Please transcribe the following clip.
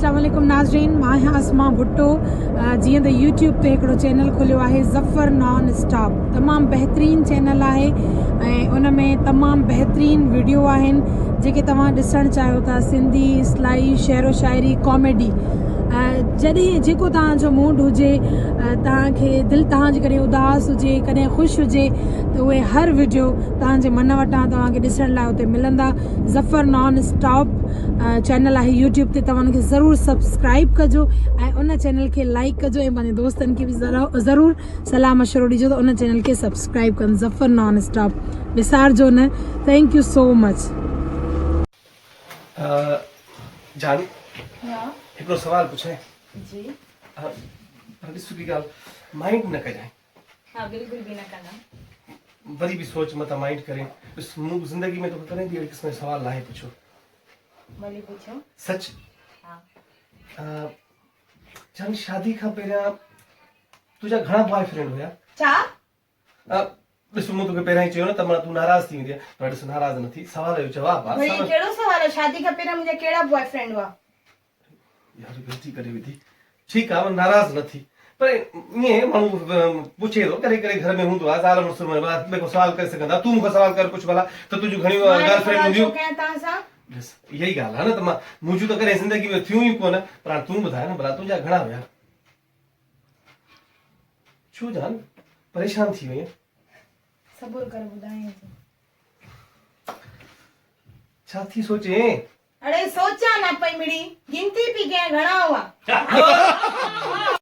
अस्सलाम वालेकुम नाज़रीन, मां आहियां अस्मा भुट्टो। जीअं त यूट्यूब ते हिकिड़ो चैनल खोलियो आहे ज़फ़र नॉन स्टॉप, तमामु बहितरीनु चैनल आहे ऐं उन में तमामु बहितरीनु वीडियो आहिनि जेके तव्हां ॾिसणु चाहियो था। सिंधी, इस्लाही, शेरो शाइरी, कॉमेडी, जॾहिं जेको तव्हांजो मूड हुजे, तव्हांखे दिलि तव्हांजी कॾहिं उदास हुजे, कॾहिं ख़ुशि हुजे, त उहे हर वीडियो तव्हांजे मन वटां तव्हांखे ॾिसण लाइ उते मिलंदा। ज़फ़र नॉन स्टॉप चैनल आहे यूट्यूब ते, तव्हां उनखे ज़रूरु सब्सक्राइब कजो ऐं उन चैनल खे लाइक कजो ऐं पंहिंजे दोस्तनि खे बि ज़रूरु सलाह मशवरो ॾिजो त उन चैनल खे सब्सक्राइब कनि। ज़फ़र नॉन स्टॉप विसारजो न। Thank you so much. जानी हाँ हिकिड़ो सवाल पुछां जी। ॾिस की ॻाल्हि माइंड न कजांइ, हाँ बिल्कुल भी न करना। वरी भी सोच मत माइंड करे। ॾिस मूं ज़िंदगी में तो कॾहिं बि अहिड़े क़िस्म जो सवाल नाहे पुछो। भले पूछो। सच हाँ जानी शादी खां पहिरियां तुंहिंजा घणा बॉयफ्रेंड हुया? छा? ॾिस मूं तोखे पहिरियां ई चयो न त मां तूं नाराज़ थी वेंदी, पर ॾिस नाराज़ न थी। सवाल जो जवाब भाई आहे। केड़ो सवाल है? शादी का पहिरियां मुंहिंजा कहिड़ा बॉयफ्रेंड हुआ? यार गलती करे विधी। ठीकु आहे, नाराज़ न थी, पर ईअं माण्हू पुछे थो, करे करे घर में हूंदो आहे, ज़ाल मुड़ुस में ॿिए को सवाल करे सघंदा। तूं मूंखां सवाल कर कुझु भला, त तुंहिंजूं घणियूं गर्लफ्रेंड हूंदियूं। तव्हां सां बस इहा ई ॻाल्हि आहे न, त मां मुंहिंजूं त कॾहिं ज़िंदगी में थियूं ई कोन, पर हाणे तूं ॿुधाए न भला तुंहिंजा घणा हुया? छो जान परेशान थी वई? सबुर कर ॿुधाए। छा थी सोचे? अरे सोचा न पई मिड़ी, गिनती पई कयां घणा हुआ।